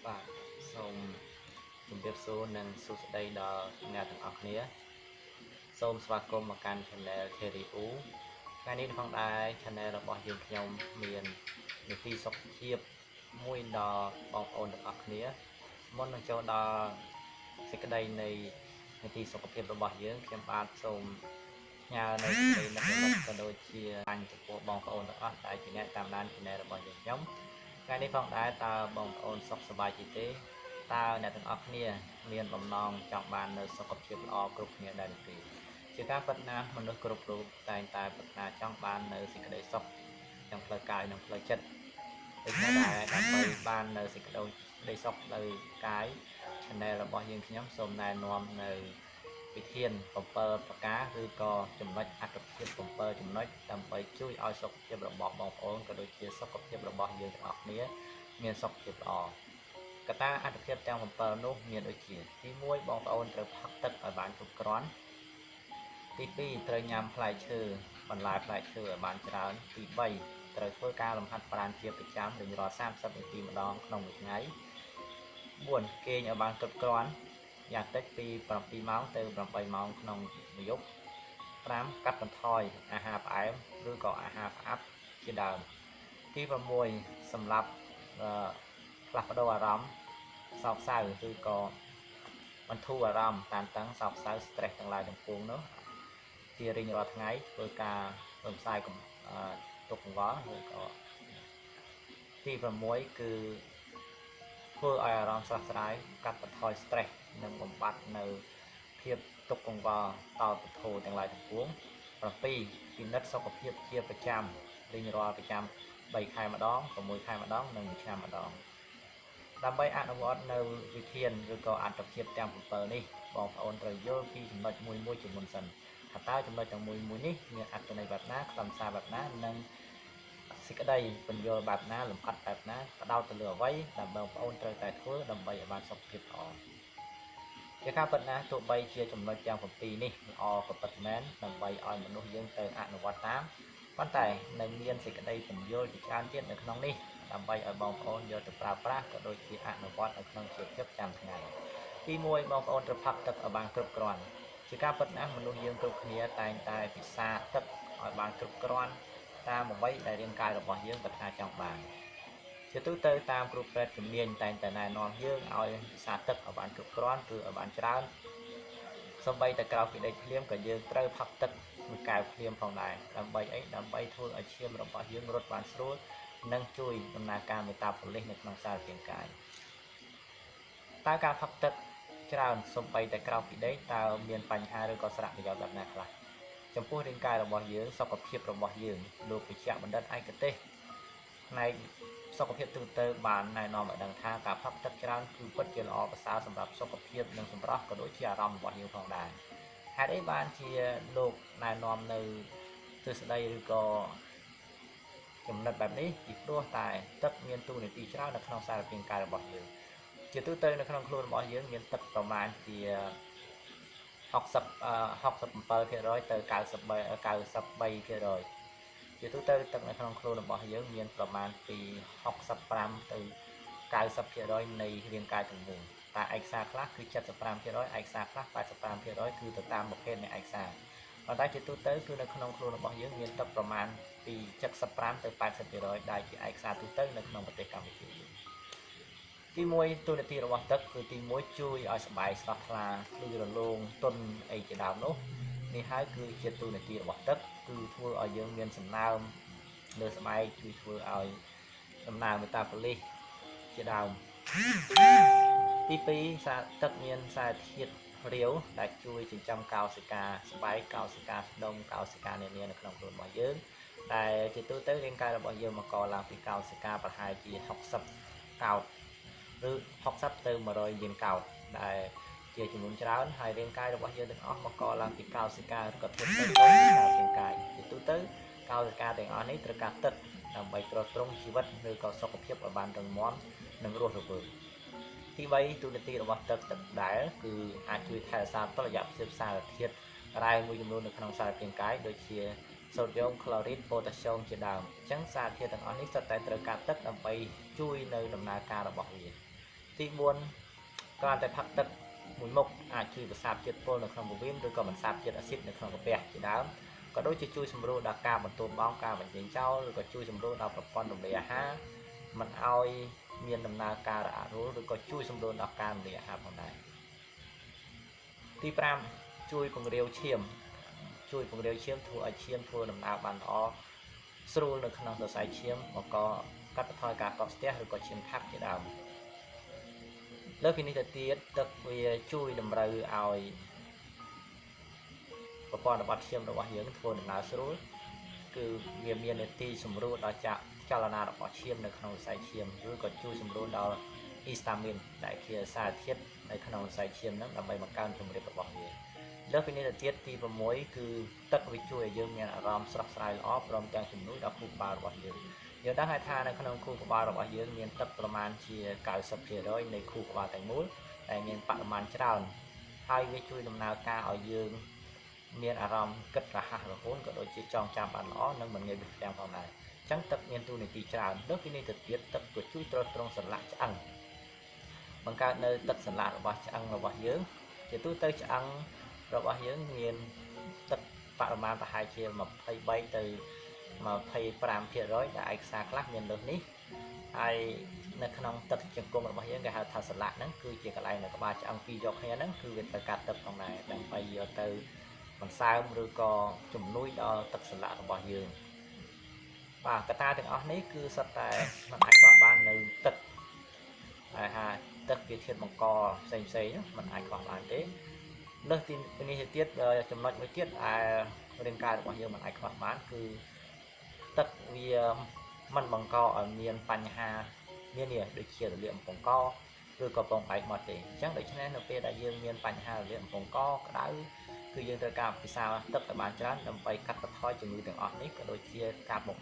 បាទសូមជម្រាបសួរនិងសួស្តីដល់អ្នកទាំងអស់គ្នាសូមស្វាគមន៍មកកាន់ Channel Thierry U ថ្ងៃនេះផងដែរ Channel របស់យើងខ្ញុំមាននីតិសុខភាពមួយដល់បងប្អូនទាំងអស់គ្នាមុននឹងចូលដល់សេចក្តីនៃនីតិសុខភាពរបស់យើងខ្ញុំបាទសូមផ្ញើនៅសេចក្តីនឹករលឹកក៏ដូចជាអញ្ជើញចំពោះបងប្អូនទាំងអស់ដែលជាអ្នកតាមដាន Channel របស់យើងខ្ញុំថ្ងៃនេះផងដែរតើបងប្អូនសុខសប្បាយទេតើអ្នកទាំងអស់គ្នាមានបំណងចង់បាននៅសុខភាពល្អគ្រប់គ្នាដែរទេជាការពិតណាស់មនុស្សគ្រប់រូបតែងតែប្រាថ្នាចង់បាននៅសេចក្តីសុខទាំងផ្លូវកាយនិងផ្លូវចិត្តដូច្នេះដែរដើម្បីបាននៅសេចក្តីសុខផ្លូវកាយ Channel របស់យើងខ្ញុំសូមណែនាំនៅវិធាន7ប្រការឬក៏ចំណុចអត្ថប្រយោជន៍7ចំណុចដើម្បីជួយឲ្យសុខភាពរបស់បងប្អូនក៏ដូចជាសុខភាពរបស់យើងទាំងអស់គ្នាមានសុខភាពល្អកត្តាអត្ថប្រយោជន៍ទាំង7នោះមានដូចជាទី1បងប្អូនត្រូវផឹកទឹកឲ្យបានគ្រប់គ្រាន់ទី2ត្រូវញ៉ាំផ្លែឈើបន្លែផ្លែឈើឲ្យបានច្រើនទី3ត្រូវធ្វើការលំហាត់ប្រាណជាប្រចាំរៀងរាល់30នាទីម្ដងក្នុងមួយថ្ងៃ4គេងឲ្យបានគ្រប់គ្រាន់យ៉ាងតិចពី7ម៉ោងទៅ8ម៉ោងក្នុងមួយយប់5កាត់បន្ថយអាហារផ្អែមឬក៏អាហារផ្អាប់ជាដើមទី6សម្រាប់ផ្លាស់ប្ដូរអារម្មណ៍សោកសៅឬក៏បន្ធូរអារម្មណ៍តានតឹងសោកសៅ stress ទាំងឡាយទាំងពួងនោះជារៀងរាល់ថ្ងៃធ្វើការរំសាយទុក្ខកង្វល់ឬក៏ទី6គឺធ្វើឲ្យអារម្មណ៍ស្រស់ស្រាយកាត់បន្ថយ stress និងបំបត្តិនៅភាពទុក្ខកង្វល់តោតពធទាំងឡាយទាំងពួង7ពិនិត្យសុខភាពជាប្រចាំរៀងរាល់ប្រចាំ3ខែម្ដង6ខែម្ដងនិង1ឆ្នាំម្ដងដើម្បីអនុវត្តនៅវិធានឬក៏អត្ថប្រយោជន៍ទាំង7នេះបងប្អូនត្រូវយល់ពីចំណុចមួយជាមុនសិនថាតើចំណុចទាំងមួយនេះមានអត្ថន័យបែបណាខ្លឹមសារបែបណានិងសេចក្តីពន្យល់បែបណាលម្អិតបែបណាផ្ដោតទៅលើអ្វីដែលបងប្អូនត្រូវតែធ្វើដើម្បីឲ្យបានសុខភាពល្អជាការពិតណាស់ទោះបីជាចំណុចទាំង7នេះល្អក៏ពិតមែនដើម្បីឲ្យមនុស្សយើងទៅអនុវត្តតាមប៉ុន្តែនៅមានសេចក្តីពន្យល់ជាច្រើនទៀតនៅក្នុងនេះដើម្បីឲ្យបងប្អូនយកទៅប្រើប្រាស់ក៏ដូចជាអនុវត្តនៅក្នុងជីវភាពប្រចាំថ្ងៃទី1បងប្អូនត្រូវផឹកទឹកឲ្យបានគ្រប់គ្រាន់ជាការពិតណាស់មនុស្សយើងគ្រប់គ្នាតែងតែពិសាទឹកឲ្យបានគ្រប់គ្រាន់តាមអ្វីដែលរាងកាយរបស់យើងប្រាថ្នាចង់បានជាទូទៅតាមគ្រូពេទ្យជំនាញតែងតែណែនាំយើងឲ្យពិសាទឹកឲ្យបានគ្រប់គ្រាន់គឺឲ្យបានច្រើនសូម្បីតែក្រៅពីដេកភ្លាមក៏យើងត្រូវផឹកទឹកមួយកែវភ្លាមផងដែរដើម្បីអីដើម្បីធ្វើឲ្យឈាមរបស់យើងរត់បានស្រួលនិងជួយដំណើរការមេតាបូលិសនៅក្នុងសារពាង្គកាយតើការផឹកទឹកច្រើនសូម្បីតែក្រៅពីដេកតើមានបញ្ហាឬក៏សារៈប្រយោជន៍បែបណាខ្លះចំពោះរាងកាយរបស់យើងសុខភាពរបស់យើងលោកវិជ្ជបណ្ឌិតឯកទេសផ្នែកសុខភាពទូទៅបានណែនាំឲ្យដឹងថាការផឹកទឹកច្រើនគឺពិតជាល្អប្រសើរសម្រាប់សុខភាពនិងសម្រស់ក៏ដូចជាអារម្មណ៍របស់យើងផងដែរហេតុអីបានជាលោកណែនាំនៅទស្សនៈឬក៏ចំណុចបែបនេះពីព្រោះតែទឹកមានតួនាទីច្រើននៅក្នុងសារពាង្គកាយរបស់យើងជាទូទៅនៅក្នុងខ្លួនរបស់យើងមានទឹកប្រមាណជា67%ទៅ93%ជាទូទៅទឹកនៅក្នុងខ្លួនរបស់យើងមានប្រមាណពី65ទៅ90%នៃរាងកាយទាំងមូលតែឯកសារខ្លះគឺ75%ឯកសារខ្លះ85%គឺទៅតាមប្រភេទនៃឯកសារប៉ុន្តែជាទូទៅគឺនៅក្នុងខ្លួនរបស់យើងមានទឹកប្រមាណពី75ទៅ80%ដែលជាឯកសារទូទៅនៅក្នុងប្រទេសកម្ពុជាទី1តួនាទីរបស់ទឹកគឺទី1ជួយឲ្យស្បែកស្រស់ថ្លាភ្លឺរលោងទន់អីជាដើមនោះនេះហើយគឺជាតួនាទីរបស់ទឹកគឺធ្វើឲ្យយើងមានសំណើមលើស្បែកជួយធ្វើឲ្យដំណើរមេតាបូលិសជាដើមទី2សារទឹកមានសារធាតុរាវដែលជួយចិញ្ចឹមកោសិកាស្បែកកោសិកាស្ដុំកោសិកានានានៅក្នុងខ្លួនរបស់យើងដែលជាទូទៅរាងកាយរបស់យើងមកកឡើងពីកោសិកាប្រហែលជា60កោតឬ60ទៅ100លានកោតដែលជាចំនួនច្រើនហើយរាងកាយរបស់យើងទាំងអស់មកកឡើងពីកោសិកាឬក៏ធាតុផ្សេងៗក្នុងរាងកាយជាទូទៅកោសិកាទាំងអស់នេះត្រូវការទឹកដើម្បីទ្រទ្រង់ជីវិតឬក៏សុខភាពឲ្យបានរឹងមាំនិងរស់រវើកទី3ទូនាទីរបស់ទឹកដែលគឺអាចជួយថែរក្សាតុល្យភាពសារធាតុរ៉ែមួយចំនួននៅក្នុងសារពាង្គកាយដូចជាសូដ្យូមក្លូរីតប៉ូតាស្យូមជាដើមអញ្ចឹងសារធាតុទាំងអស់នេះសុទ្ធតែត្រូវការទឹកដើម្បីជួយនៅដំណើរការរបស់វា ទី4ក៏តែផឹកទឹកមួយមុខអាចជួយបន្សាបជាតិពុលនៅក្នុងពោះវៀនឬក៏បន្សាបជាតិអាស៊ីតនៅក្នុងកាពះជាដើមក៏ដូចជាជួយសម្រួលដល់ការបន្ទោបង់ការបញ្ចេញចោលឬក៏ជួយសម្រួលដល់ប្រព័ន្ធរំលាយអាហារមិនឲ្យមានដំណើរការរអាក់រអួលឬក៏ជួយសម្រួលដល់ការរំលាយអាហារផងដែរទី5ជួយពង្រាវឈាមធ្វើឲ្យឈាមធ្វើដំណើរបានល្អស្រួលនៅក្នុងសរសៃឈាមបង្កកាត់បន្ថយការកកស្ទះឬក៏ឈាមខាប់ជាដើមលើសពីនេះទៅទៀតទឹកវាជួយតម្រូវឲ្យប្រព័ន្ធរបត់ឈាមរបស់យើងធ្វើដំណើរស្រួលគឺវាមាននាទីសម្រួលដល់ចលនារបស់ឈាមនៅក្នុងសរសៃឈាមឬក៏ជួយសម្រួលដល់អ៊ីស្តាមីនដែលជាសារធាតុនៅក្នុងសរសៃឈាមហ្នឹងដើម្បីបង្កើនជំរាបរបស់វាលើសពីនេះទៅទៀតទី6គឺទឹកវាជួយឲ្យយើងមានអារម្មណ៍ស្រស់ស្រាយល្អព្រមទាំងជំនួយដល់ខួរក្បាលរបស់យើងដឹងហើយថានៅក្នុងខួរក្បាលរបស់យើងមានទឹកប្រមាណជា 90% នៃខួរក្បាលទាំងមូលដែលមានបរិមាណច្រើនហើយវាជួយដំណើរការឲ្យយើងមានអារម្មណ៍គិតរហ័សរហួនក៏ដូចជាចងចាំបានល្អនិងមិនងាយបិទផ្ទាំងផងដែរអញ្ចឹងទឹកមានតួនាទីច្រើនលើសពីនេះទៅទៀតទឹកក៏ជួយទ្រទ្រង់សន្លាក់ឆ្អឹងបង្កើតនៅទឹកសន្លាក់របស់ឆ្អឹងរបស់យើងជាទូទៅឆ្អឹងរបស់យើងមានទឹកបរិមាណប្រហែលជា23ទៅ25%ដែលឯកសារខ្លះមានលើសនេះហើយនៅក្នុងទឹកជង្គង់របស់យើងគេហៅថាសន្លាក់ហ្នឹងគឺជាកន្លែងនៅក្បាលឆ្អឹងពីរយកគ្នាហ្នឹងគឺវាត្រូវការទឹកផងដែរដើម្បីយកទៅបន្សើមឬក៏ជំនួយដល់ទឹកសន្លាក់របស់យើងបាទកត្តាទាំងអស់នេះគឺសុទ្ធតែមិនអាចខ្វះបាននៅទឹកហើយថាទឹកជាធាតុបង្កផ្សេងមិនអាចខ្វះបានទេលើសពីនេះទៅទៀតចំណុចមួយទៀតដែលរាងកាយរបស់យើងមិនអាចខ្វះបានគឺទឹកវាមិនបង្កឲ្យមានបញ្ហានានាដូចជារលាកអំពង់កឬក៏ពងបែកមកទេអញ្ចឹងដូច្នេះនៅពេលដែលយើងមានបញ្ហារលាកអំពង់កក្តៅគឺយើងត្រូវការពិសាទឹកឲ្យបានច្រើនដើម្បីកាត់បន្ថយជំងឺទាំងអស់នេះក៏ដូចជាការបំ